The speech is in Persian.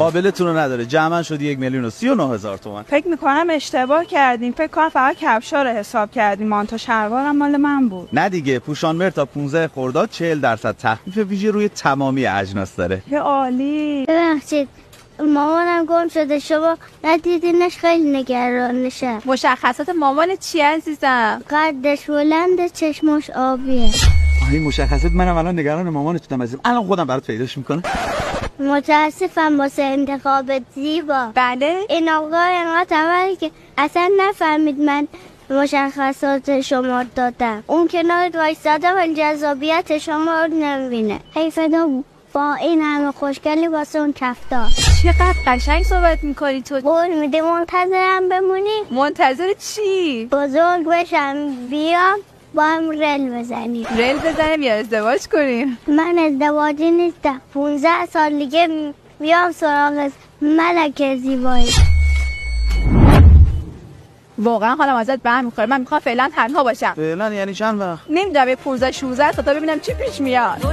قابلتون رو نداره. جمعاً شد 1,039,000 تومان. فکر میکنم اشتباه کردیم. فکر کنم فقط کفشا رو حساب کردیم. مانتو شلوارم مال من بود. نه دیگه، پوشانمر تا 15 خرداد 40% تخفیف ویژه روی تمامی اجناس داره. چه عالی. ببخشید مامانم گم شده، شما ندیدینش؟ خیلی نگرانشم. مشخصات مامان چی عزیزم؟ قدش بلنده، چشمش آبیه. این مشخصات منم الان نگران مامانتونم عزیزم. الان خودم برات پیداش میکنم. متاسفم واسه انتخاب زیبا. بله این آقا اینقدر تنبله که اصلا نفهمید من مشخصات شما دادم. اون کنار وایساده و جذابیت شما رو نمیبینه. حیفه با این همه خوشگلی واسه اون کفتار. چقدر قشنگ صحبت میکنی تو. قول میده منتظرم بمونی؟ منتظر چی؟ بزرگ بشم بیام با هم رل بزنیم. رل بزنیم یا ازدواج کنیم؟ من ازدواجی نیستم. 15 سال دیگه بیام سراغ ملکه زیبایی. واقعا حالم ازت به هم میخوره. من میخوام فعلا تنها باشم. فعلا یعنی چند وقت؟ نمیدونم، 15 16 تا ببینم چی پیش میاد.